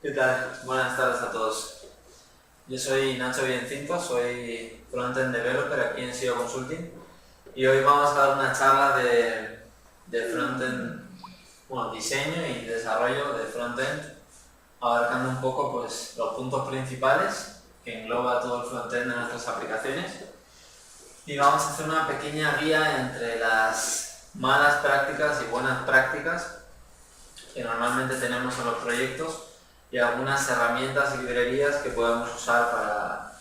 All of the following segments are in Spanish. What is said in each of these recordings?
¿Qué tal? Buenas tardes a todos. Yo soy Nacho Villencinto, soy Frontend Developer aquí en SEO Consulting y hoy vamos a dar una charla de Frontend, bueno, diseño y desarrollo de Frontend, abarcando un poco pues, los puntos principales que engloba todo el Frontend de nuestras aplicaciones y vamos a hacer una pequeña guía entre las malas prácticas y buenas prácticas que normalmente tenemos en los proyectos y algunas herramientas y librerías que podemos usar para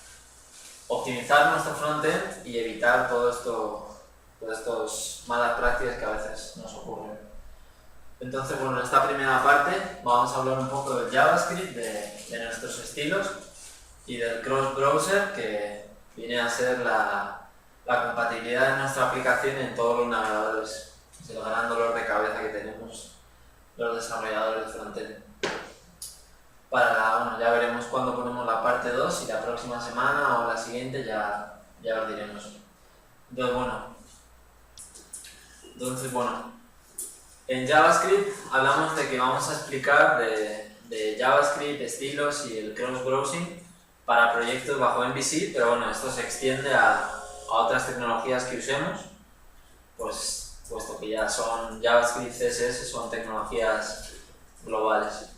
optimizar nuestro frontend y evitar todas estas malas prácticas que a veces nos ocurren. Entonces, bueno, en esta primera parte vamos a hablar un poco del JavaScript, de nuestros estilos y del cross-browser, que viene a ser la compatibilidad de nuestra aplicación en todos los navegadores. Es el gran dolor de cabeza que tenemos los desarrolladores de frontend. Bueno, ya veremos cuándo ponemos la parte 2, si la próxima semana o la siguiente ya os diremos. Entonces, bueno, en JavaScript hablamos de que vamos a explicar de JavaScript, estilos y el cross-browsing para proyectos bajo MVC, pero bueno, esto se extiende a otras tecnologías que usemos, pues, puesto que ya son JavaScript, CSS, son tecnologías globales.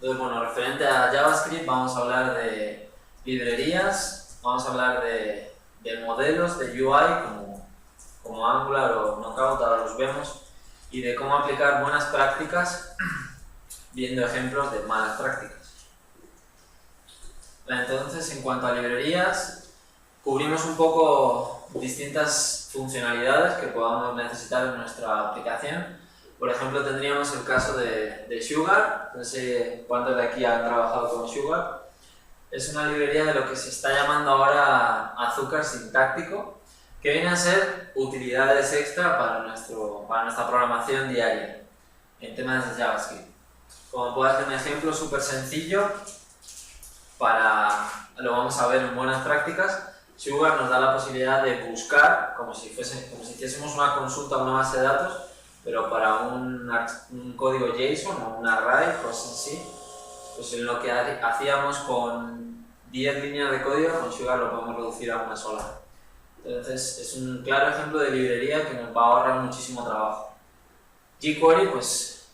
Entonces, bueno, referente a JavaScript vamos a hablar de librerías, vamos a hablar de modelos de UI como Angular o Knockout, ahora los vemos, y de cómo aplicar buenas prácticas viendo ejemplos de malas prácticas. Entonces, en cuanto a librerías, cubrimos un poco distintas funcionalidades que podamos necesitar en nuestra aplicación. Por ejemplo, tendríamos el caso de Sugar, no sé cuántos de aquí han trabajado con Sugar. Es una librería de lo que se está llamando ahora azúcar sintáctico, que viene a ser utilidades extra para nuestra programación diaria en temas de JavaScript. Como puedo hacer un ejemplo súper sencillo, lo vamos a ver en buenas prácticas. Sugar nos da la posibilidad de buscar, como si hiciésemos una consulta a una base de datos, pero para un código JSON o un array, cosas así, pues en lo que hacíamos con 10 líneas de código, con Sugar lo podemos reducir a una sola. Entonces es un claro ejemplo de librería que nos va a ahorrar muchísimo trabajo. jQuery pues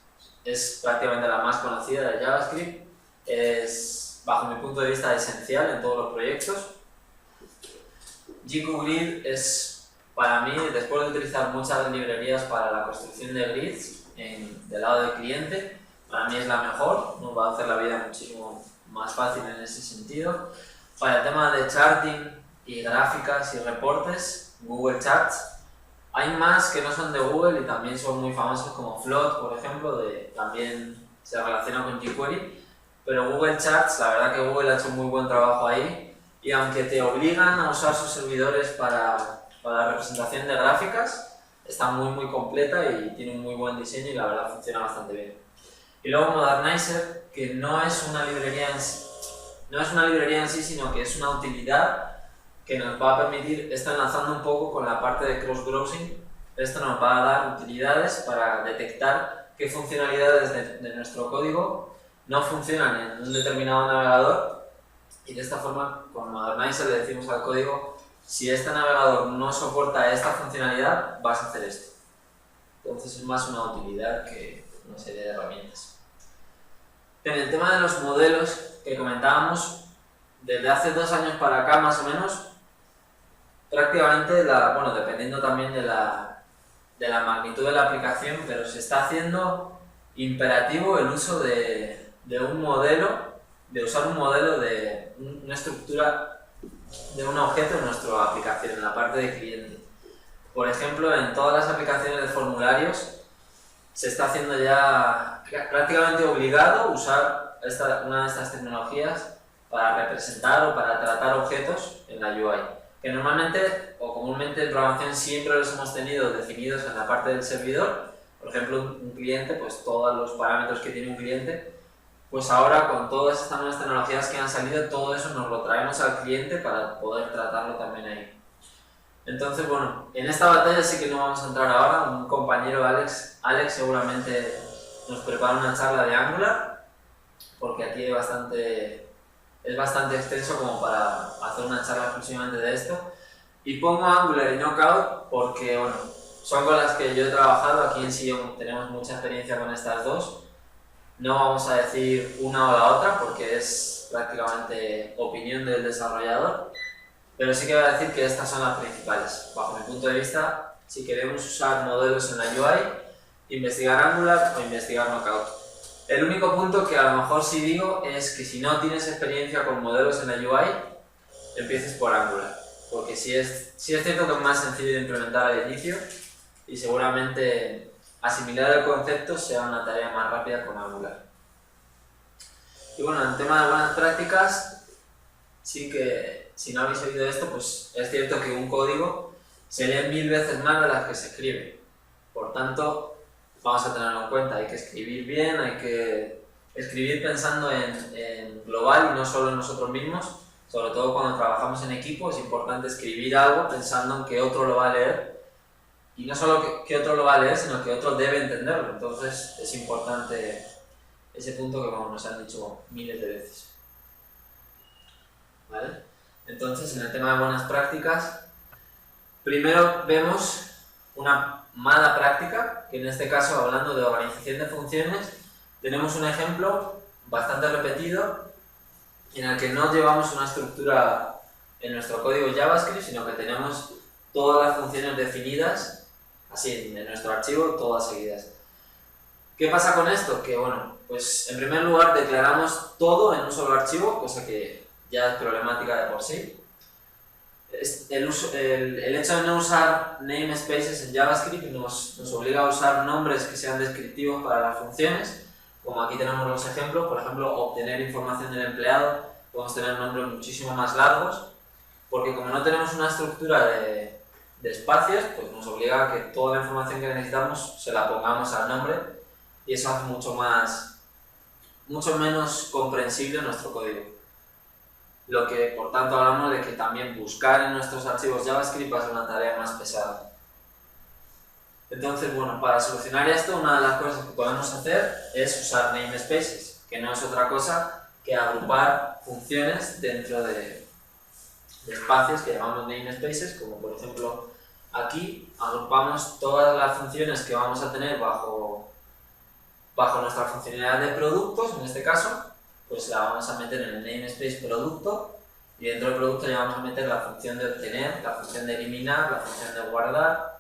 es prácticamente la más conocida de JavaScript, es bajo mi punto de vista esencial en todos los proyectos. jQuery es, para mí, después de utilizar muchas librerías para la construcción de grids del lado del cliente, para mí es la mejor, nos va a hacer la vida muchísimo más fácil en ese sentido. Para el tema de charting y gráficas y reportes, Google Charts. Hay más que no son de Google y también son muy famosos como Float, por ejemplo, también se relaciona con jQuery, pero Google Charts, la verdad que Google ha hecho un muy buen trabajo ahí y aunque te obligan a usar sus servidores para la representación de gráficas, está muy completa y tiene un muy buen diseño y la verdad funciona bastante bien. Y luego Modernizer, que no es una librería en sí, sino que es una utilidad que nos va a permitir, está enlazando un poco con la parte de cross-browsing, esto nos va a dar utilidades para detectar qué funcionalidades de nuestro código no funcionan en un determinado navegador y de esta forma con Modernizer le decimos al código: si este navegador no soporta esta funcionalidad, vas a hacer esto. Entonces es más una utilidad que una serie de herramientas. En el tema de los modelos que comentábamos, desde hace 2 años para acá más o menos, prácticamente, dependiendo también de la magnitud de la aplicación, pero se está haciendo imperativo el uso de un modelo, de usar un modelo de una estructura de un objeto en nuestra aplicación, en la parte de cliente. Por ejemplo, en todas las aplicaciones de formularios se está haciendo ya prácticamente obligado usar una de estas tecnologías para representar o para tratar objetos en la UI, que normalmente o comúnmente en programación siempre los hemos tenido definidos en la parte del servidor. Por ejemplo, un cliente, pues todos los parámetros que tiene un cliente, pues ahora con todas estas nuevas tecnologías que han salido, todo eso nos lo traemos al cliente para poder tratarlo también ahí. Entonces, bueno, en esta batalla sí que no vamos a entrar ahora. Un compañero, Alex seguramente nos prepara una charla de Angular, porque aquí es bastante extenso como para hacer una charla exclusivamente de esto. Y pongo Angular y Knockout porque, bueno, son con las que yo he trabajado. Aquí en Sion tenemos mucha experiencia con estas dos. No vamos a decir una o la otra porque es prácticamente opinión del desarrollador, pero sí que voy a decir que estas son las principales. Bajo mi punto de vista, si queremos usar modelos en la UI, investigar Angular o investigar Knockout. El único punto que a lo mejor sí digo es que si no tienes experiencia con modelos en la UI, empieces por Angular, porque sí es cierto que es más sencillo de implementar al inicio y seguramente asimilar el concepto sea una tarea más rápida con Angular. Y bueno, en tema de buenas prácticas, sí que si no habéis oído esto, pues es cierto que un código se lee 1000 veces más de las que se escribe. Por tanto, vamos a tenerlo en cuenta, hay que escribir bien, hay que escribir pensando en global y no solo en nosotros mismos. Sobre todo cuando trabajamos en equipo es importante escribir algo pensando en que otro lo va a leer. Y no solo que otro lo va a leer, sino que otro debe entenderlo. Entonces es importante ese punto que como nos han dicho miles de veces. ¿Vale? Entonces, en el tema de buenas prácticas, primero vemos una mala práctica, que en este caso, hablando de organización de funciones, tenemos un ejemplo bastante repetido en el que no llevamos una estructura en nuestro código JavaScript, sino que tenemos todas las funciones definidas, así en nuestro archivo, todas seguidas. ¿Qué pasa con esto? Que bueno, pues en primer lugar declaramos todo en un solo archivo, cosa que ya es problemática de por sí. El hecho de no usar namespaces en JavaScript nos obliga a usar nombres que sean descriptivos para las funciones, como aquí tenemos los ejemplos. Por ejemplo, obtener información del empleado, podemos tener nombres muchísimo más largos, porque como no tenemos una estructura de espacios, pues nos obliga a que toda la información que necesitamos se la pongamos al nombre, y eso hace mucho menos comprensible nuestro código. Lo que, por tanto, hablamos de que también buscar en nuestros archivos JavaScript va a ser una tarea más pesada. Entonces, bueno, para solucionar esto, una de las cosas que podemos hacer es usar namespaces, que no es otra cosa que agrupar funciones dentro de espacios que llamamos namespaces, como por ejemplo aquí agrupamos todas las funciones que vamos a tener bajo nuestra funcionalidad de productos. En este caso, pues la vamos a meter en el namespace producto, y dentro del producto ya vamos a meter la función de obtener, la función de eliminar, la función de guardar,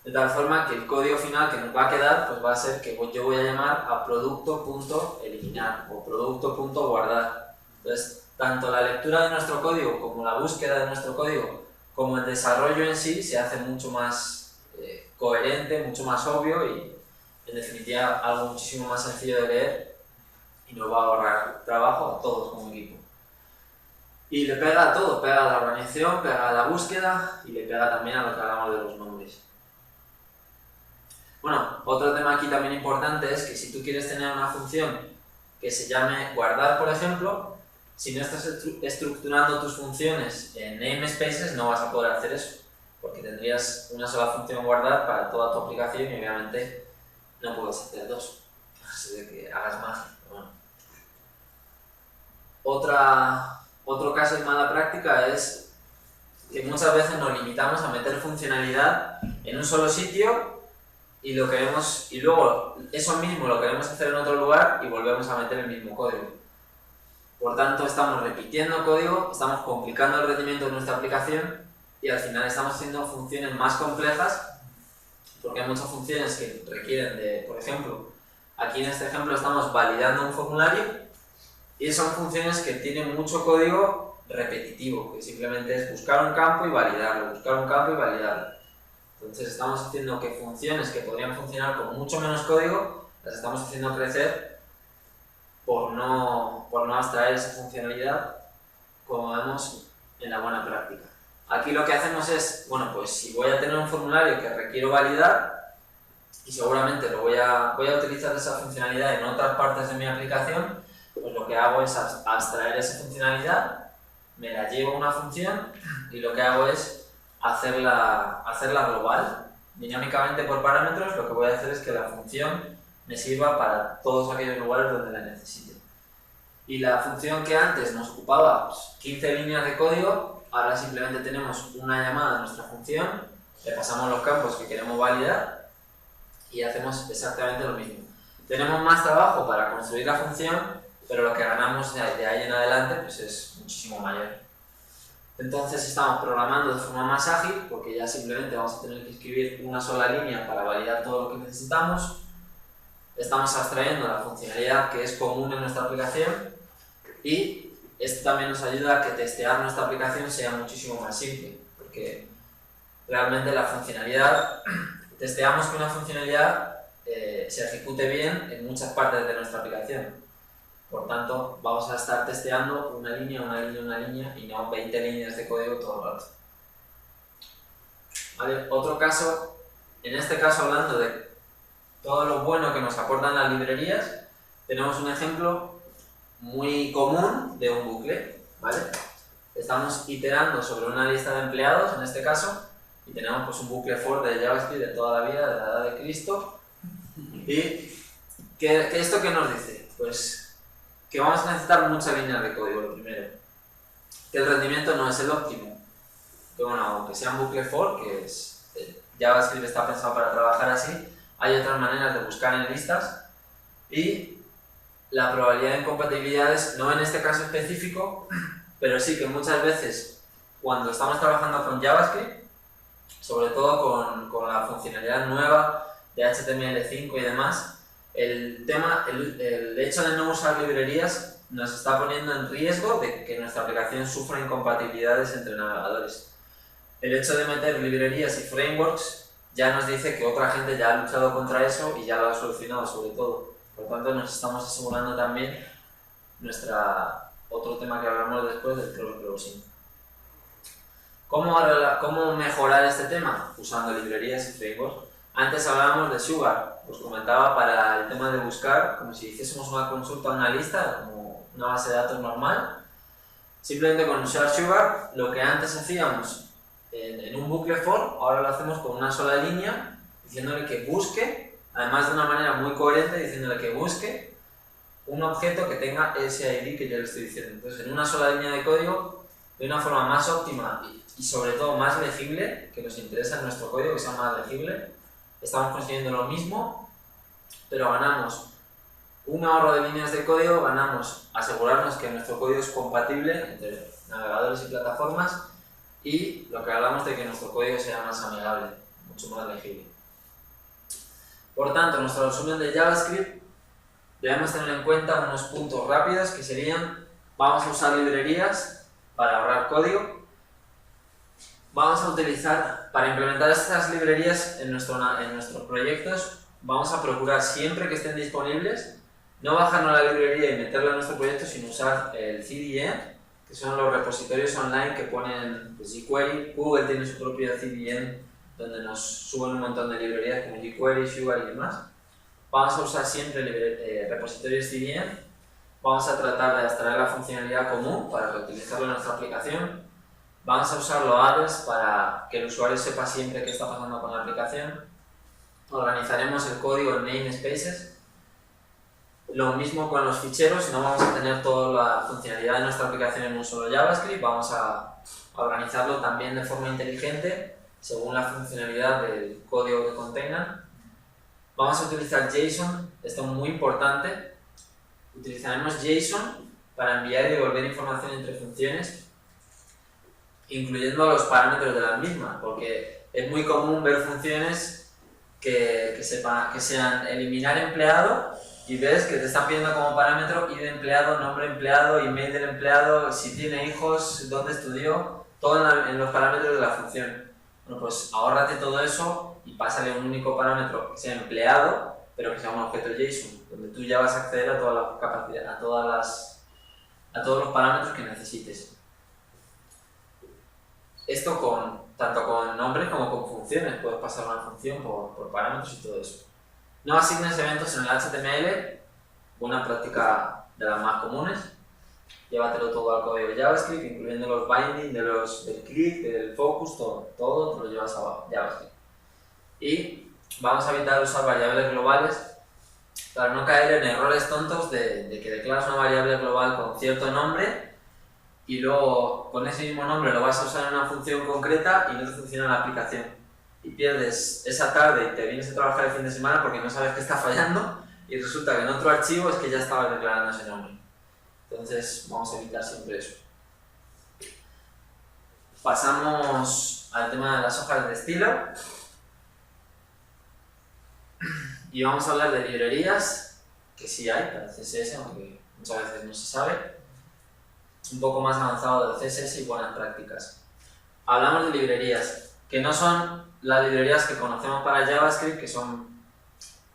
de tal forma que el código final que nos va a quedar pues va a ser que yo voy a llamar a producto.eliminar o producto.guardar. Entonces, tanto la lectura de nuestro código como la búsqueda de nuestro código como el desarrollo en sí se hace mucho más coherente, mucho más obvio y en definitiva algo muchísimo más sencillo de leer, y nos va a ahorrar trabajo a todos como equipo. Y le pega a todo, pega a la organización, pega a la búsqueda y le pega también a lo que hablamos de los nombres. Bueno, otro tema aquí también importante es que si tú quieres tener una función que se llame guardar, por ejemplo, si no estás estructurando tus funciones en namespaces no vas a poder hacer eso, porque tendrías una sola función guardar para toda tu aplicación y obviamente no puedes hacer dos, así de que hagas más. Bueno. Otro caso de mala práctica es que muchas veces nos limitamos a meter funcionalidad en un solo sitio y luego eso mismo lo queremos hacer en otro lugar y volvemos a meter el mismo código. Por tanto, estamos repitiendo código, estamos complicando el rendimiento de nuestra aplicación y al final estamos haciendo funciones más complejas, porque hay muchas funciones que requieren de, por ejemplo, aquí en este ejemplo estamos validando un formulario y son funciones que tienen mucho código repetitivo, que simplemente es buscar un campo y validarlo, buscar un campo y validarlo. Entonces estamos haciendo que funciones que podrían funcionar con mucho menos código, las estamos haciendo crecer por no abstraer esa funcionalidad, como vemos en la buena práctica. Aquí lo que hacemos es, bueno, pues si voy a tener un formulario que requiero validar, y seguramente voy a utilizar esa funcionalidad en otras partes de mi aplicación, pues lo que hago es abstraer esa funcionalidad, me la llevo a una función y lo que hago es hacerla global. Dinámicamente por parámetros lo que voy a hacer es que la función me sirva para todos aquellos lugares donde la necesite. Y la función que antes nos ocupaba pues, 15 líneas de código, ahora simplemente tenemos una llamada a nuestra función, le pasamos los campos que queremos validar y hacemos exactamente lo mismo. Tenemos más trabajo para construir la función, pero lo que ganamos de ahí en adelante pues, es muchísimo mayor. Entonces estamos programando de forma más ágil, porque ya simplemente vamos a tener que escribir una sola línea para validar todo lo que necesitamos. Estamos abstrayendo la funcionalidad que es común en nuestra aplicación y esto también nos ayuda a que testear nuestra aplicación sea muchísimo más simple, porque realmente la funcionalidad, testeamos que una funcionalidad se ejecute bien en muchas partes de nuestra aplicación. Por tanto, vamos a estar testeando una línea y no 20 líneas de código todo el rato. ¿Vale? Otro caso, en este caso hablando de todo lo bueno que nos aportan las librerías, tenemos un ejemplo muy común de un bucle, ¿vale? Estamos iterando sobre una lista de empleados, en este caso, y tenemos pues, un bucle for de JavaScript de toda la vida, de la edad de Cristo. ¿Y esto qué nos dice? Pues que vamos a necesitar muchas líneas de código, lo primero. Que el rendimiento no es el óptimo. Que bueno, aunque sea un bucle for, que es, JavaScript está pensado para trabajar así, hay otras maneras de buscar en listas y la probabilidad de incompatibilidades, no en este caso específico, pero sí que muchas veces cuando estamos trabajando con JavaScript, sobre todo con la funcionalidad nueva de HTML5 y demás, el hecho de no usar librerías nos está poniendo en riesgo de que nuestra aplicación sufra incompatibilidades entre navegadores. El hecho de meter librerías y frameworks ya nos dice que otra gente ya ha luchado contra eso y ya lo ha solucionado sobre todo. Por tanto, nos estamos asegurando también otro tema que hablamos después del cross-browsing. ¿Cómo mejorar este tema? Usando librerías y frameworks. Antes hablábamos de Sugar, os comentaba para el tema de buscar, como si hiciésemos una consulta a una lista, como una base de datos normal. Simplemente con usar Sugar, lo que antes hacíamos en un bucle for, ahora lo hacemos con una sola línea, diciéndole que busque, además de una manera muy coherente, diciéndole que busque un objeto que tenga ese ID que yo le estoy diciendo. Entonces, en una sola línea de código, de una forma más óptima y sobre todo más legible, que nos interesa en nuestro código, que sea más legible, estamos consiguiendo lo mismo, pero ganamos un ahorro de líneas de código, ganamos asegurarnos que nuestro código es compatible entre navegadores y plataformas y lo que hablamos de que nuestro código sea más amigable, mucho más legible. Por tanto, en nuestro resumen de JavaScript debemos tener en cuenta unos puntos rápidos que serían: vamos a usar librerías para ahorrar código, vamos a utilizar, para implementar estas librerías en nuestros proyectos, vamos a procurar siempre que estén disponibles, no bajarnos la librería y meterla en nuestro proyecto, sino usar el CDN, que son los repositorios online que ponen pues, jQuery. Google tiene su propio CDN donde nos suben un montón de librerías como jQuery, Sugar y demás. Vamos a usar siempre repositorios CDN. Vamos a tratar de extraer la funcionalidad común para reutilizarlo en nuestra aplicación. Vamos a usar loaders para que el usuario sepa siempre qué está pasando con la aplicación. Organizaremos el código en namespaces. Lo mismo con los ficheros, no vamos a tener toda la funcionalidad de nuestra aplicación en un solo JavaScript, vamos a organizarlo también de forma inteligente según la funcionalidad del código que contengan. Vamos a utilizar JSON, esto es muy importante. Utilizaremos JSON para enviar y devolver información entre funciones, incluyendo los parámetros de las mismas, porque es muy común ver funciones que sean eliminar empleado y ves que te están pidiendo como parámetro id de empleado, nombre empleado, email del empleado, si tiene hijos, dónde estudió, todo en los parámetros de la función. Bueno, pues ahórrate todo eso y pásale un único parámetro que sea empleado, pero que sea un objeto JSON, donde tú ya vas a acceder a toda la capacidad, a todos los parámetros que necesites. Esto tanto con nombres como con funciones, puedes pasar una función por parámetros y todo eso. No asignes eventos en el HTML, una práctica de las más comunes. Llévatelo todo al código de JavaScript, incluyendo los binding, del click, del focus, todo te lo llevas a JavaScript. Y vamos a evitar usar variables globales para no caer en errores tontos de que declaras una variable global con cierto nombre y luego con ese mismo nombre lo vas a usar en una función concreta y no te funciona la aplicación. Y pierdes esa tarde y te vienes a trabajar el fin de semana porque no sabes qué está fallando y resulta que en otro archivo es que ya estabas declarando ese nombre. Entonces vamos a evitar siempre eso. Pasamos al tema de las hojas de estilo y vamos a hablar de librerías, que sí hay para CSS, aunque muchas veces no se sabe. Un poco más avanzado de CSS y buenas prácticas. Hablamos de librerías, que no son las librerías que conocemos para JavaScript, que son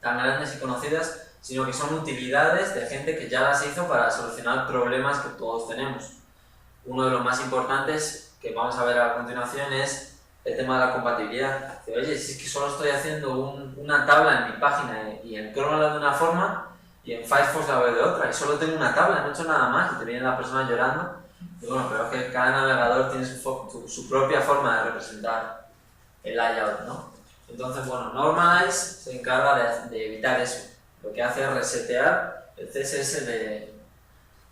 tan grandes y conocidas, sino que son utilidades de gente que ya las hizo para solucionar problemas que todos tenemos. Uno de los más importantes que vamos a ver a continuación es el tema de la compatibilidad. Oye, si es que solo estoy haciendo una tabla en mi página y en Chrome la de una forma y en Firefox la veo de otra y solo tengo una tabla, no he hecho nada más y te viene la persona llorando. Y bueno, pero es que cada navegador tiene su propia forma de representar el layout, ¿no? Entonces, bueno, Normalize se encarga de evitar eso. Lo que hace es resetear el CSS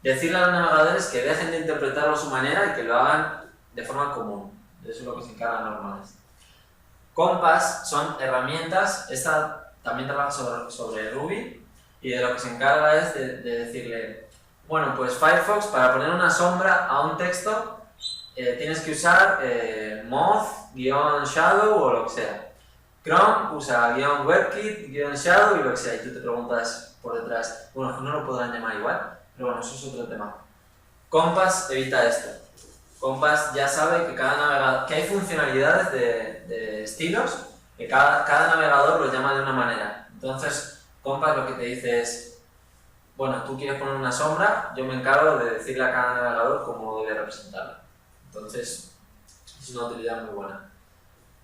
decirle a los navegadores que dejen de interpretarlo a su manera y que lo hagan de forma común. Eso es lo que se encarga Normalize. Compass son herramientas, esta también trabaja sobre Ruby y de lo que se encarga es de decirle, bueno, pues Firefox para poner una sombra a un texto tienes que usar moz-shadow o lo que sea. Chrome usa -webkit-shadow y lo que sea, y tú te preguntas por detrás, bueno, no lo podrán llamar igual, pero bueno, eso es otro tema. Compass evita esto. Compass ya sabe que cada navegador, que hay funcionalidades de estilos, que cada navegador lo llama de una manera. Entonces, Compass lo que te dice es, bueno, tú quieres poner una sombra, yo me encargo de decirle a cada navegador cómo debe representarla. Entonces, es una utilidad muy buena.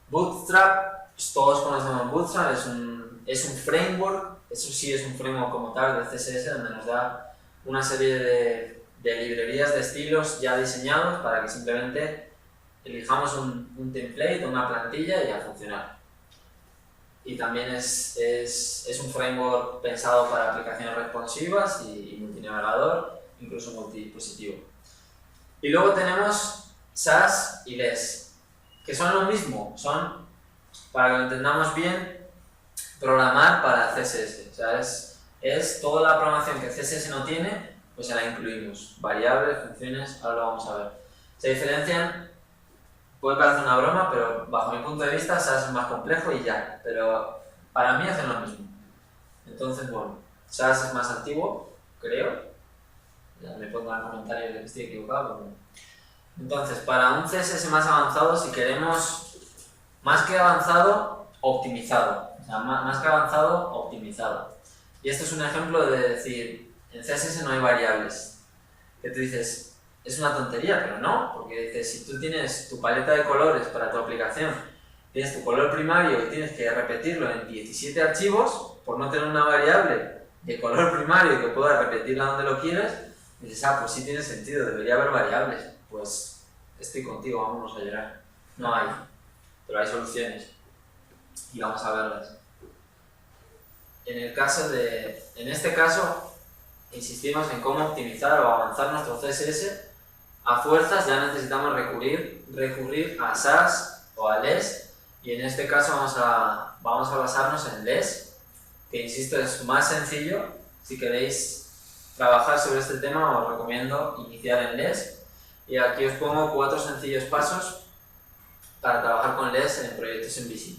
Bootstrap, pues todos conocemos Bootstrap, es un framework, eso sí es un framework como tal de CSS, donde nos da una serie de librerías de estilos ya diseñados para que simplemente elijamos un template, una plantilla y a funcionar. Y también es un framework pensado para aplicaciones responsivas y multinavegador, incluso multidispositivo. Y luego tenemos Sass y Less, que son lo mismo, son, para que lo entendamos bien, programar para CSS. O sea, es toda la programación que CSS no tiene, pues se la incluimos. Variables, funciones, ahora lo vamos a ver. Se diferencian, puede parecer una broma, pero bajo mi punto de vista Sass es más complejo y ya. Pero para mí hacen lo mismo. Entonces, bueno, Sass es más antiguo, creo. Ya me pongo en comentarios de que estoy equivocado. Pero... Entonces, para un CSS más avanzado, si queremos, más que avanzado, optimizado. O sea, más que avanzado, optimizado. Y esto es un ejemplo de decir, en CSS no hay variables. Que tú dices, es una tontería, pero no, porque dices, si tú tienes tu paleta de colores para tu aplicación, tienes tu color primario y tienes que repetirlo en 17 archivos, por no tener una variable de color primario que puedas repetirla donde lo quieres, dices, ah, pues sí tiene sentido, debería haber variables. Pues estoy contigo, vámonos a llorar. No hay, pero hay soluciones y vamos a verlas. En este caso, insistimos en cómo optimizar o avanzar nuestro CSS. A fuerzas ya necesitamos recurrir a Sass o a Less, y en este caso vamos a basarnos en Less, que insisto es más sencillo. Si queréis trabajar sobre este tema os recomiendo iniciar en Less, y aquí os pongo 4 sencillos pasos para trabajar con Less en proyectos en VC.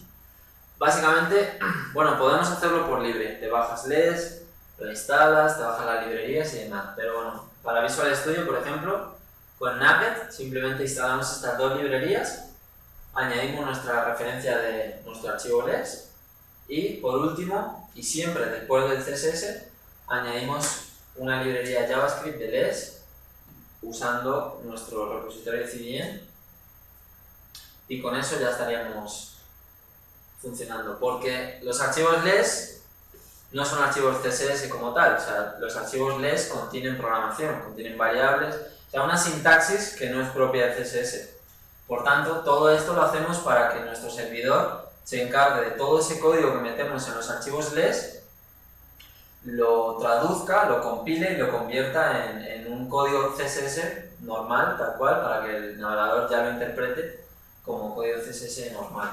Básicamente, bueno, podemos hacerlo por libre, te bajas Less, lo instalas, te bajas las librerías y demás, pero bueno, para Visual Studio, por ejemplo, con Naked simplemente instalamos estas 2 librerías, añadimos nuestra referencia de nuestro archivo Less y por último, y siempre después del CSS, añadimos una librería JavaScript de Less usando nuestro repositorio CDN, y con eso ya estaríamos funcionando, porque los archivos Less no son archivos CSS como tal. O sea, los archivos Less contienen programación, contienen variables, o sea, una sintaxis que no es propia de CSS. Por tanto, todo esto lo hacemos para que nuestro servidor se encargue de todo ese código que metemos en los archivos Less, lo traduzca, lo compile y lo convierta en un código CSS normal, tal cual, para que el navegador ya lo interprete como código CSS normal.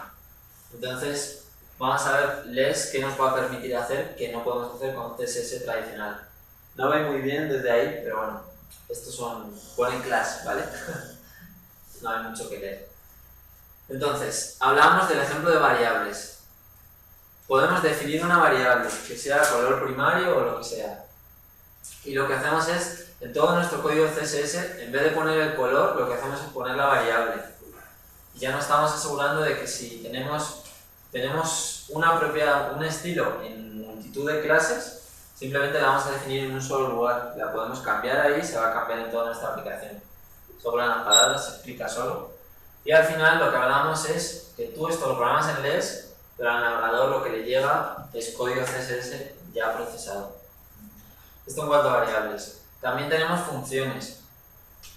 Entonces, vamos a ver LESS qué nos va a permitir hacer que no podemos hacer con CSS tradicional. No ve muy bien desde ahí, pero bueno, estos son ponen clase, ¿vale? No hay mucho que leer. Entonces, hablamos del ejemplo de variables. Podemos definir una variable, que sea color primario o lo que sea. Y lo que hacemos es, en todo nuestro código CSS, en vez de poner el color, lo que hacemos es poner la variable. Y ya nos estamos asegurando de que si tenemos una propiedad, un estilo en multitud de clases, simplemente la vamos a definir en un solo lugar. La podemos cambiar ahí y se va a cambiar en toda nuestra aplicación. Sobran las palabras, se explica solo. Y al final lo que hablamos es que tú esto lo programas en LESS, pero al navegador lo que le llega es código CSS ya procesado. Esto en cuanto a variables. También tenemos funciones.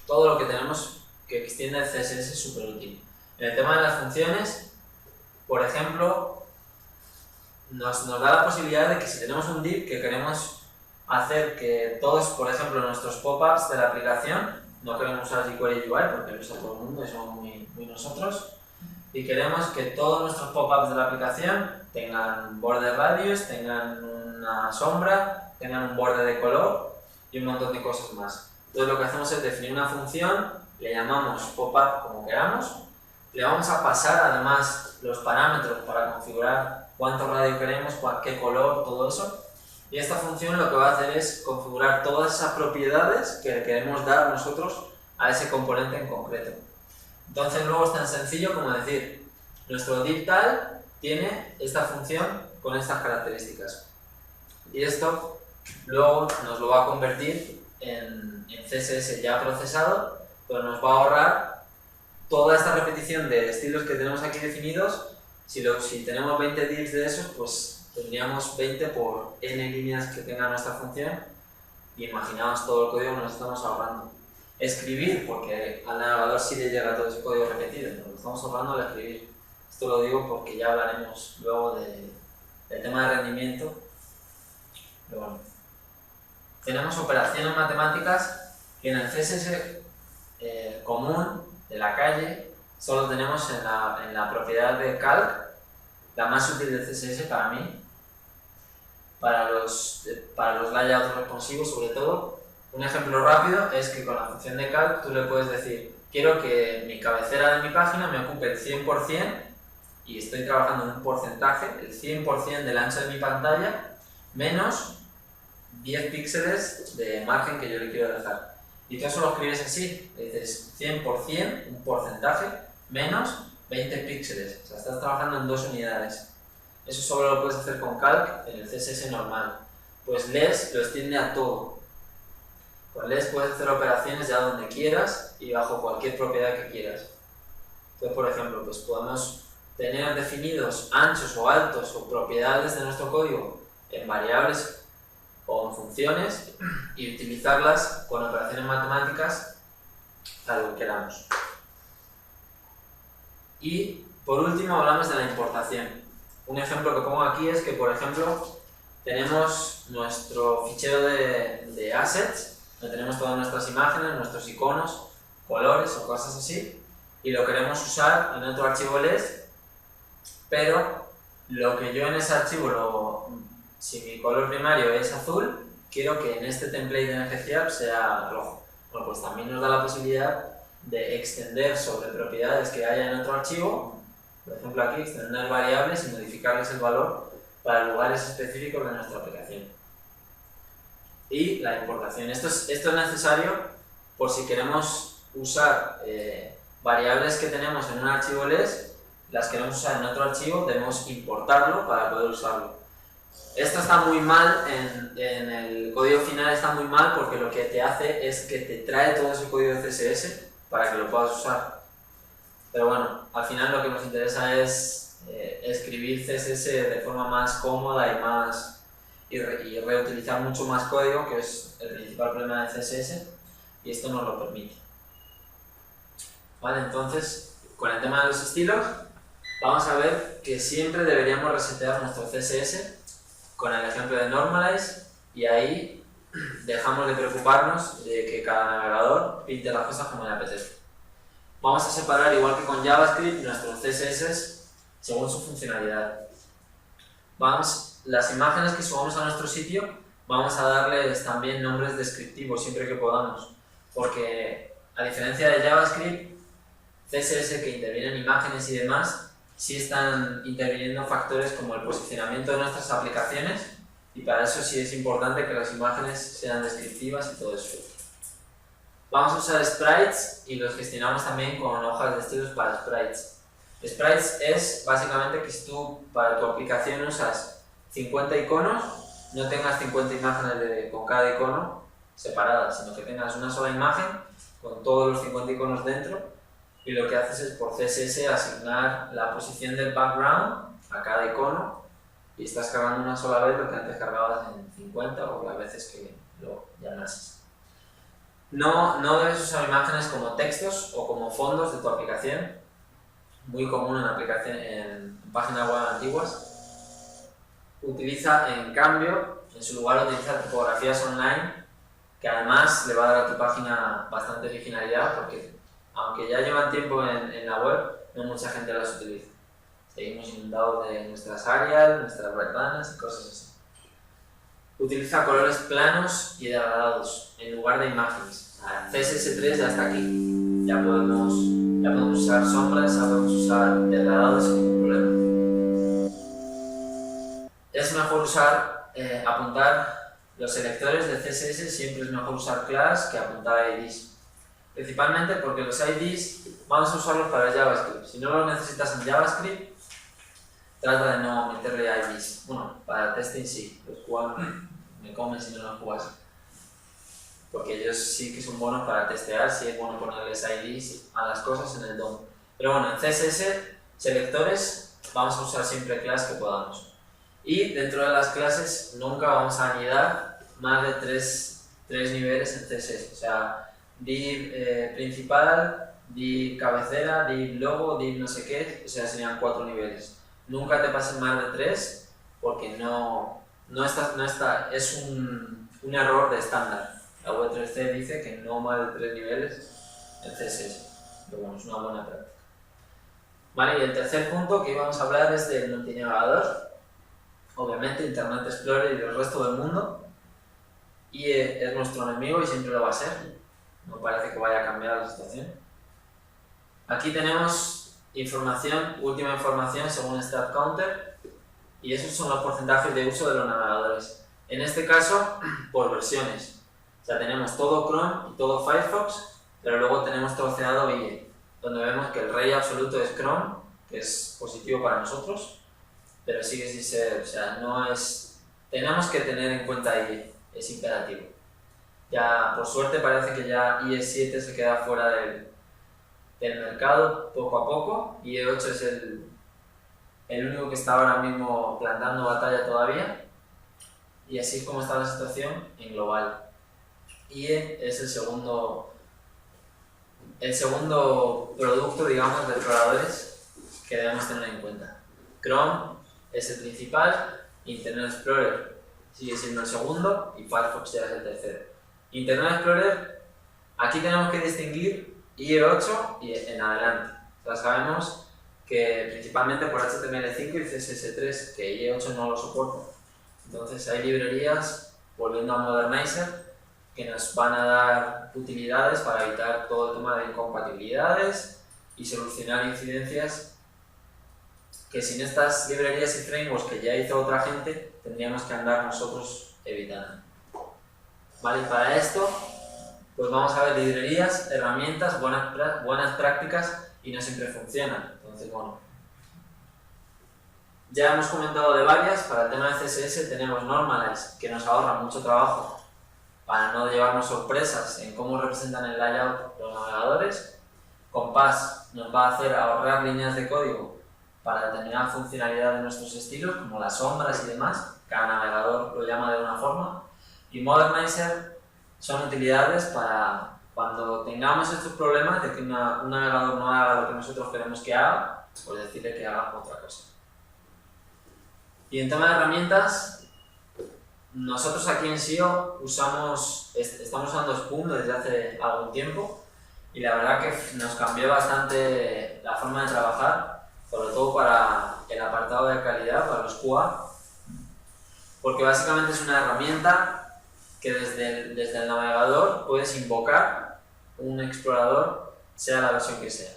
Todo lo que tenemos que extiende el CSS es súper útil. En el tema de las funciones, por ejemplo, nos da la posibilidad de que si tenemos un div que queremos hacer que todos, por ejemplo, nuestros pop-ups de la aplicación, no queremos usar jQuery UI porque lo usa todo el mundo y somos muy nosotros, y queremos que todos nuestros pop-ups de la aplicación tengan border radius, tengan una sombra, tengan un borde de color y un montón de cosas más. Entonces lo que hacemos es definir una función, le llamamos pop-up como queramos, le vamos a pasar además los parámetros para configurar cuánto radio queremos, qué color, todo eso. Y esta función lo que va a hacer es configurar todas esas propiedades que le queremos dar nosotros a ese componente en concreto. Entonces luego es tan sencillo como decir, nuestro div_tal tiene esta función con estas características. Y esto luego nos lo va a convertir en CSS ya procesado, pero nos va a ahorrar toda esta repetición de estilos que tenemos aquí definidos. Si tenemos 20 divs de esos, pues tendríamos 20 por n líneas que tenga nuestra función y imaginaos todo el código que nos estamos ahorrando. Escribir, porque al navegador sí le llega todo ese código repetido, pero lo estamos ahorrando al escribir. Esto lo digo porque ya hablaremos luego del tema de rendimiento. Pero bueno. Tenemos operaciones matemáticas que en el CSS común de la calle solo tenemos en la propiedad de calc, la más útil del CSS para mí, para los layouts responsivos sobre todo. Un ejemplo rápido es que con la función de calc tú le puedes decir, quiero que mi cabecera de mi página me ocupe el 100% y estoy trabajando en un porcentaje, el 100% del ancho de mi pantalla menos 10 píxeles de margen que yo le quiero dejar. Y tú eso lo escribes así, le dices 100%, un porcentaje, menos 20 píxeles. O sea, estás trabajando en 2 unidades. Eso solo lo puedes hacer con calc en el CSS normal. Pues LESS lo extiende a todo. Con LESS puedes hacer operaciones ya donde quieras y bajo cualquier propiedad que quieras. Entonces, por ejemplo, pues podemos tener definidos anchos o altos o propiedades de nuestro código en variables o en funciones y utilizarlas con operaciones matemáticas a lo que queramos. Y por último hablamos de la importación. Un ejemplo que pongo aquí es que, por ejemplo, tenemos nuestro fichero de assets, donde tenemos todas nuestras imágenes, nuestros iconos, colores o cosas así, y lo queremos usar en otro archivo LESS, pero lo que yo en ese archivo, si mi color primario es azul, quiero que en este template de NGCAP sea rojo. Bueno, pues también nos da la posibilidad de extender sobre propiedades que haya en otro archivo, por ejemplo aquí, extender variables y modificarles el valor para lugares específicos de nuestra aplicación. Y la importación. Esto es necesario por si queremos usar variables que tenemos en un archivo LESS, las queremos usar en otro archivo, debemos importarlo para poder usarlo. Esto está muy mal, en el código final está muy mal porque lo que te hace es que te trae todo ese código de CSS para que lo puedas usar. Pero bueno, al final lo que nos interesa es escribir CSS de forma más cómoda y reutilizar mucho más código, que es el principal problema de CSS, y esto nos lo permite. Vale, entonces, con el tema de los estilos, vamos a ver que siempre deberíamos resetear nuestro CSS con el ejemplo de Normalize y ahí dejamos de preocuparnos de que cada navegador pinte las cosas como le apetece. Vamos a separar, igual que con JavaScript, nuestros CSS según su funcionalidad. Las imágenes que subamos a nuestro sitio, vamos a darles también nombres descriptivos siempre que podamos, porque a diferencia de JavaScript, CSS que intervienen imágenes y demás, sí están interviniendo factores como el posicionamiento de nuestras aplicaciones, y para eso sí es importante que las imágenes sean descriptivas y todo eso. Vamos a usar sprites y los gestionamos también con hojas de estilos para sprites. Sprites es básicamente que si tú para tu aplicación usas 50 iconos, no tengas 50 imágenes con cada icono separadas, sino que tengas una sola imagen con todos los 50 iconos dentro, y lo que haces es por CSS asignar la posición del background a cada icono y estás cargando una sola vez lo que antes cargabas en 50 o las veces que lo llamases. No debes usar imágenes como textos o como fondos de tu aplicación, muy común en páginas web antiguas. Utiliza, en cambio, en su lugar utiliza tipografías online, que además le va a dar a tu página bastante originalidad, porque aunque ya llevan tiempo en la web, no mucha gente las utiliza. Seguimos inundados de nuestras Arial, nuestras ventanas y cosas así. Utiliza colores planos y degradados en lugar de imágenes. CSS3 ya está aquí. Ya podemos usar sombras, ya podemos usar degradados sin ningún problema. Es mejor apuntar los selectores de CSS, siempre es mejor usar class que apuntar a IDs. Principalmente porque los IDs vamos a usarlos para JavaScript. Si no los necesitas en JavaScript, trata de no meterle IDs. Bueno, para testing sí, los cuales me comen si no los jugas. Porque ellos sí que son buenos para testear, sí es bueno ponerles IDs a las cosas en el DOM. Pero bueno, en CSS, selectores, vamos a usar siempre class que podamos. Y dentro de las clases nunca vamos a anidar más de tres niveles en CSS. O sea, div principal, div cabecera, div logo, div no sé qué, o sea, serían 4 niveles. Nunca te pases más de 3 porque es un error de estándar. La W3C dice que no más de 3 niveles en CSS, pero bueno, es una buena práctica. Vale, y el tercer punto que íbamos a hablar es del multinavegador. Obviamente Internet Explorer y el resto del mundo, y es nuestro enemigo y siempre lo va a ser. No parece que vaya a cambiar la situación. Aquí tenemos última información según StatCounter, y esos son los porcentajes de uso de los navegadores. En este caso, por versiones. O sea, tenemos todo Chrome y todo Firefox, pero luego tenemos troceado IE, donde vemos que el rey absoluto es Chrome, que es positivo para nosotros, pero sigue sin ser, o sea, no es... Tenemos que tener en cuenta IE, es imperativo. Ya, por suerte, parece que ya IE7 se queda fuera del mercado poco a poco. IE8 es el único que está ahora mismo plantando batalla todavía, y así es como está la situación en global. IE es el segundo producto, digamos, de exploradores que debemos tener en cuenta. Chrome es el principal, Internet Explorer sigue siendo el segundo y Firefox ya es el tercero. Internet Explorer, aquí tenemos que distinguir IE8 y en adelante. O sea, sabemos que principalmente por HTML5 y CSS3, que IE8 no lo soporta. Entonces hay librerías, volviendo a Modernizer, que nos van a dar utilidades para evitar todo el tema de incompatibilidades y solucionar incidencias que sin estas librerías y frameworks que ya hizo otra gente, tendríamos que andar nosotros evitando. Vale, y para esto, pues vamos a ver librerías, herramientas, buenas prácticas, y no siempre funcionan. Entonces, bueno, ya hemos comentado de varias. Para el tema de CSS tenemos Normalize, que nos ahorra mucho trabajo para no llevarnos sorpresas en cómo representan el layout los navegadores. Compass nos va a hacer ahorrar líneas de código para determinada funcionalidad de nuestros estilos, como las sombras y demás. Cada navegador lo llama de una forma. Y Modernizer son utilidades para cuando tengamos estos problemas de que un navegador no haga lo que nosotros queremos que haga, pues decirle que haga otra cosa. Y en tema de herramientas, nosotros aquí en SEO estamos usando Spoon desde hace algún tiempo y la verdad que nos cambió bastante la forma de trabajar, sobre todo para el apartado de calidad, para los QA, porque básicamente es una herramienta que desde el navegador puedes invocar un explorador, sea la versión que sea.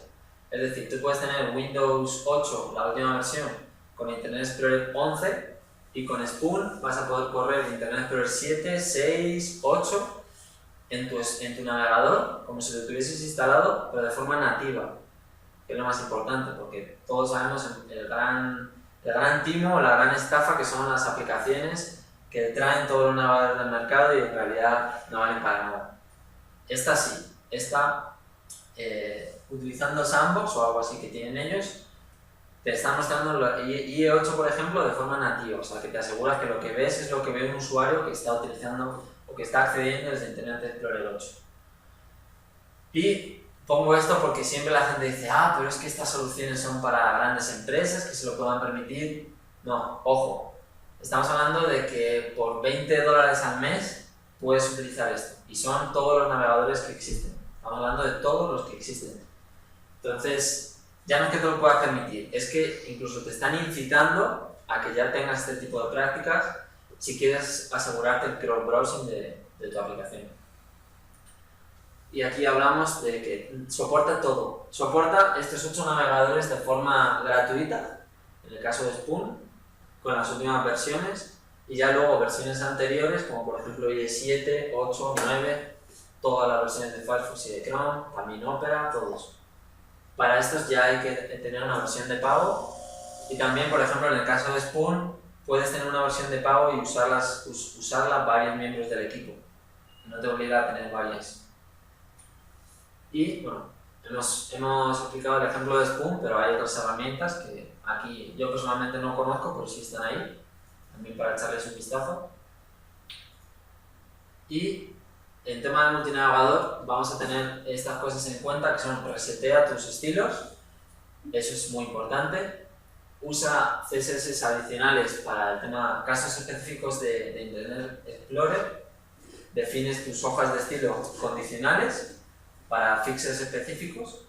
Es decir, tú puedes tener Windows 8, la última versión, con Internet Explorer 11 y con Spoon vas a poder correr Internet Explorer 7, 6, 8 en tu navegador, como si lo tuvieses instalado, pero de forma nativa, que es lo más importante, porque todos sabemos el gran timo, la gran estafa que son las aplicaciones que traen todos los navegadores del mercado y en realidad no valen para nada. Esta sí, utilizando Sandbox o algo así que tienen ellos, te está mostrando IE8, por ejemplo, de forma nativa, o sea, que te aseguras que lo que ves es lo que ve un usuario que está utilizando o que está accediendo desde Internet Explorer 8. Y pongo esto porque siempre la gente dice, pero es que estas soluciones son para grandes empresas que se lo puedan permitir. No, ojo, estamos hablando de que por $20 al mes puedes utilizar esto y son todos los navegadores que existen. Estamos hablando de todos los que existen. Entonces, ya no es que te lo puedas permitir, es que incluso te están incitando a que ya tengas este tipo de prácticas si quieres asegurarte el cross-browsing de tu aplicación. Y aquí hablamos de que soporta todo. Soporta estos 8 navegadores de forma gratuita, en el caso de Spoon, con las últimas versiones, y ya luego versiones anteriores, como por ejemplo IE 7, 8, 9, todas las versiones de Firefox y de Chrome, también Opera, todos. Para estos ya hay que tener una versión de pago y también, por ejemplo, en el caso de Spoon, puedes tener una versión de pago y usarla varios miembros del equipo. No te obliga a tener varias. Y bueno, hemos aplicado el ejemplo de Spoon, pero hay otras herramientas que aquí yo personalmente no conozco, pero sí están ahí, también para echarles un vistazo. Y en tema de multinavegador vamos a tener estas cosas en cuenta, que son resetea tus estilos, eso es muy importante. Usa CSS adicionales para el tema casos específicos de Internet Explorer. Defines tus hojas de estilo condicionales para fixes específicos.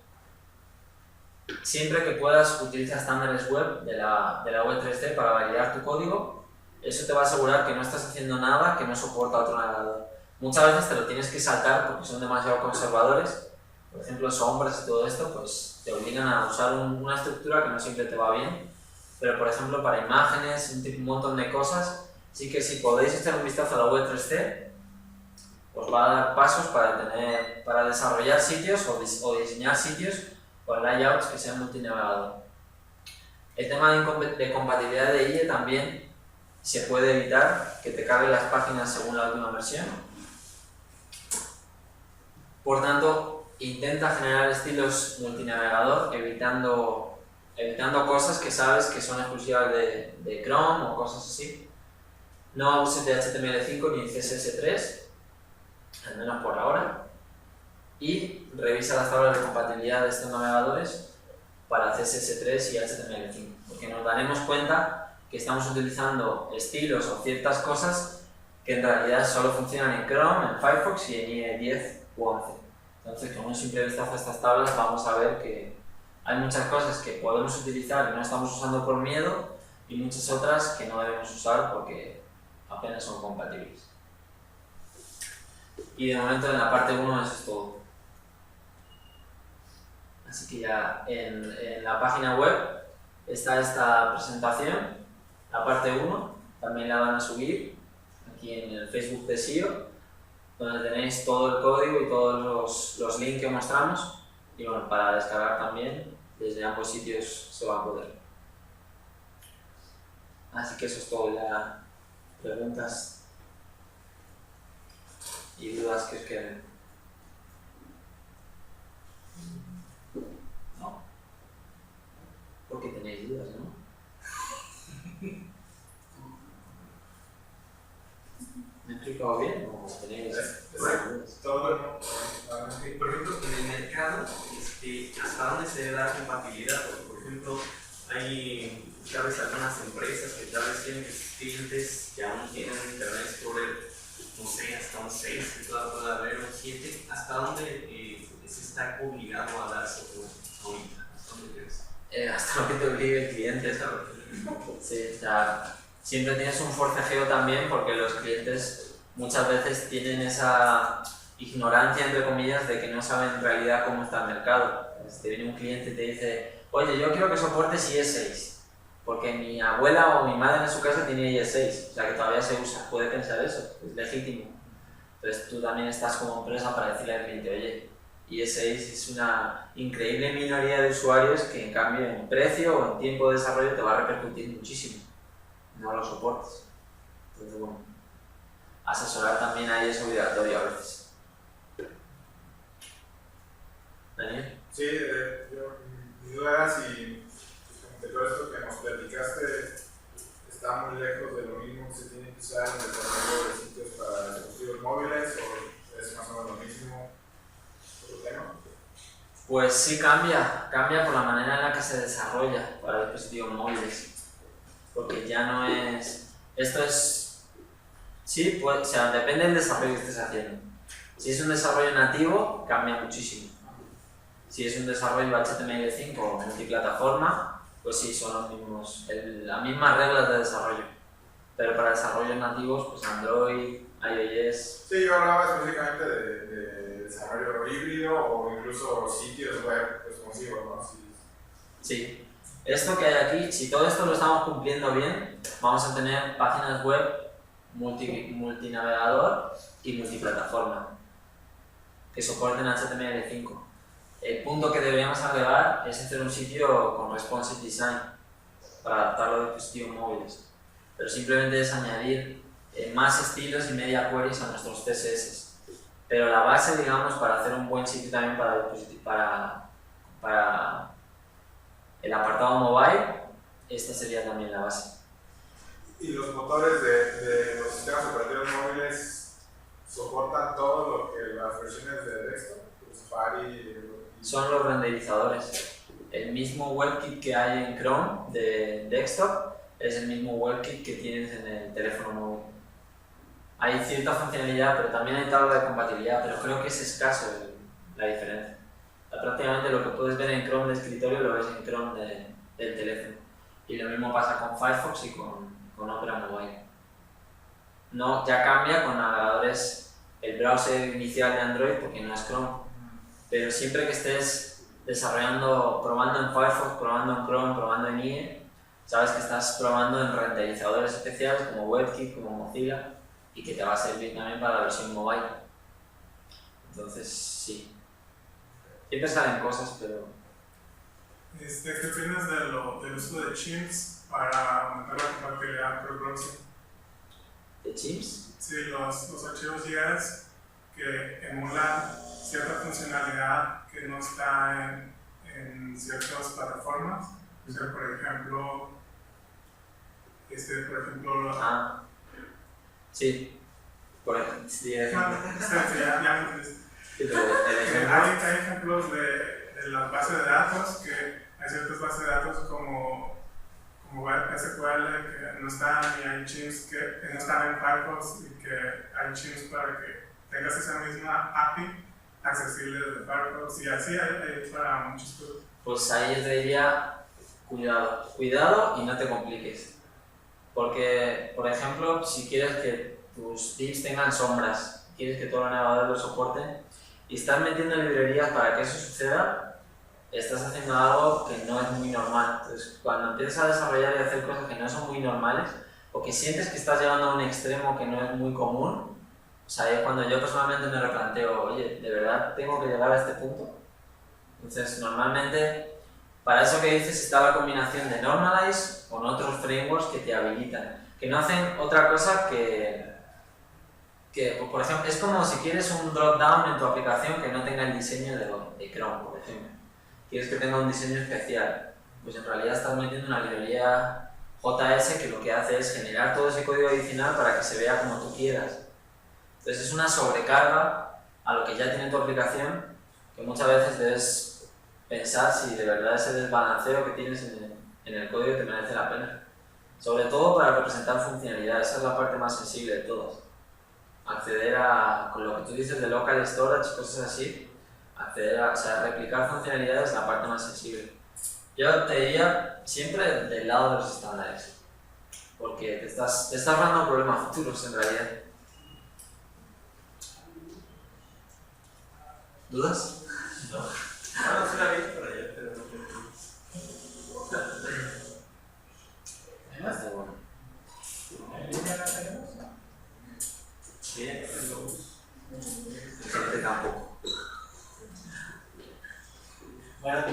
Siempre que puedas utiliza estándares web de la web 3C para validar tu código. Eso te va a asegurar que no estás haciendo nada que no soporta otro navegador. Muchas veces te lo tienes que saltar porque son demasiado conservadores. Por ejemplo, sombras y todo esto, pues te obligan a usar una estructura que no siempre te va bien. Pero, por ejemplo, para imágenes, un montón de cosas, sí que si podéis echar un vistazo a la web 3C, os va a dar pasos para desarrollar sitios o diseñar sitios con layouts que sean multinavegador. El tema de compatibilidad de IE también se puede evitar que te cargue las páginas según la última versión. Por tanto, intenta generar estilos multinavegador evitando cosas que sabes que son exclusivas de Chrome o cosas así. No uses de HTML5 ni CSS3, al menos por ahora. Y revisa las tablas de compatibilidad de estos navegadores para CSS3 y HTML5, porque nos daremos cuenta que estamos utilizando estilos o ciertas cosas que en realidad solo funcionan en Chrome, en Firefox y en IE 10 u 11. Entonces, con un simple vistazo a estas tablas vamos a ver que hay muchas cosas que podemos utilizar y no estamos usando por miedo y muchas otras que no debemos usar porque apenas son compatibles. Y de momento en la parte 1 eso es todo. Así que ya en la página web está esta presentación, la parte 1, también la van a subir aquí en el Facebook de SEO, donde tenéis todo el código y todos los links que mostramos y bueno, para descargar también desde ambos sitios se va a poder. Así que eso es todo, ya preguntas y dudas que os queden. ¿No? Porque tenéis dudas, ¿no? ¿Me he explicado bien o tenéis dudas? Todo bueno. Por ejemplo, en el mercado, ¿hasta dónde se debe dar compatibilidad? Porque, por ejemplo, hay tal vez algunas empresas que tal vez tienen sus clientes que aún tienen Internet Explorer, no sé, hasta un 6, que todavía puede haber un 7, ¿hasta dónde se está obligado a dar soporte ahorita? ¿Hasta dónde crees? Hasta lo que te obligue el cliente, ¿sabes? Sí, o sea, siempre tienes un forcejeo también porque los clientes muchas veces tienen esa ignorancia, entre comillas, de que no saben en realidad cómo está el mercado. Si te viene un cliente y te dice, oye, yo quiero que soportes IE6, porque mi abuela o mi madre en su casa tiene IE6, o sea que todavía se usa, puede pensar eso, es legítimo. Entonces tú también estás como empresa para decirle al cliente, oye, IE6 es una increíble minoría de usuarios que en cambio en precio o en tiempo de desarrollo te va a repercutir muchísimo, no lo soportes. Entonces bueno, asesorar también ahí es obligatorio a veces. ¿Daniel? Sí, mi duda era si de todo esto que nos platicaste está muy lejos de lo mismo que se tiene que usar en el desarrollo de sitios para dispositivos móviles o es más o menos lo mismo. ¿Otro tema? Pues sí cambia por la manera en la que se desarrolla para dispositivos móviles, porque ya no es, esto es, sí, pues, o sea, depende del desarrollo que estés haciendo. Si es un desarrollo nativo, cambia muchísimo. Si es un desarrollo HTML5 o multiplataforma, pues sí, son los mismos, las mismas reglas de desarrollo. Pero para desarrollos nativos, pues Android, iOS... Sí, yo hablaba específicamente de desarrollo híbrido o incluso sitios web responsivos, ¿no? Sí. Esto que hay aquí, si todo esto lo estamos cumpliendo bien, vamos a tener páginas web multinavegador y multiplataforma que soporten HTML5. El punto que deberíamos agregar es hacer un sitio con responsive design para adaptarlo a dispositivos móviles. Pero simplemente es añadir más estilos y media queries a nuestros CSS. Pero la base, digamos, para hacer un buen sitio también para el apartado mobile, esta sería también la base. ¿Y los motores de los sistemas operativos móviles soportan todo lo que las versiones de desktop? Safari, son los renderizadores. El mismo WebKit que hay en Chrome de desktop es el mismo WebKit que tienes en el teléfono móvil. Hay cierta funcionalidad, pero también hay tabla de compatibilidad, pero creo que es escaso la diferencia. Prácticamente lo que puedes ver en Chrome de escritorio lo ves en Chrome del teléfono. Y lo mismo pasa con Firefox y con Opera Mobile. No, ya cambia con navegadores, el browser inicial de Android porque no es Chrome. Pero siempre que estés desarrollando, probando en Firefox, probando en Chrome, probando en IE, sabes que estás probando en renderizadores especiales como WebKit, como Mozilla, y que te va a servir también para la versión mobile. Entonces, sí. Siempre salen cosas, pero... ¿Qué opinas del uso de Chimps para aumentar la compatibilidad por browser? ¿De Chimps? Sí, los archivos JS que emulan cierta funcionalidad que no está en ciertas plataformas. O sea, por ejemplo, sí. Por ejemplo, sí, ya me entendiste. Hay ejemplos de las bases de datos que hay ciertas bases de datos como SQL que no están y hay chimps que no están en Firefox y que hay chimps para que tengas esa misma API accesible desde Firefox y así hay para muchos cosas. Pues ahí yo te diría cuidado y no te compliques. Porque, por ejemplo, si quieres que tus divs tengan sombras, quieres que todos los navegadores lo soporten y estás metiendo librerías para que eso suceda, estás haciendo algo que no es muy normal. Entonces, cuando empiezas a desarrollar y a hacer cosas que no son muy normales o que sientes que estás llegando a un extremo que no es muy común, o sea, es cuando yo personalmente me replanteo, oye, ¿de verdad tengo que llegar a este punto? Entonces, normalmente, para eso que dices está la combinación de Normalize con otros frameworks que te habilitan, que no hacen otra cosa que por ejemplo, es como si quieres un drop-down en tu aplicación que no tenga el diseño de Chrome, por ejemplo. Quieres que tenga un diseño especial, pues en realidad estás metiendo una librería JS que lo que hace es generar todo ese código adicional para que se vea como tú quieras. Entonces es una sobrecarga a lo que ya tiene tu aplicación que muchas veces debes pensar si de verdad ese desbalanceo que tienes en el código te merece la pena. Sobre todo para representar funcionalidades, esa es la parte más sensible de todas. Acceder a, con lo que tú dices de local storage y cosas así, o sea, replicar funcionalidades es la parte más sensible. Yo te diría siempre del lado de los estándares, porque te estás dando problemas futuros en realidad. ¿Dudas? No. No, suena bien para allá, pero no creo que... Más de bueno. Bien, Gente tampoco. bueno,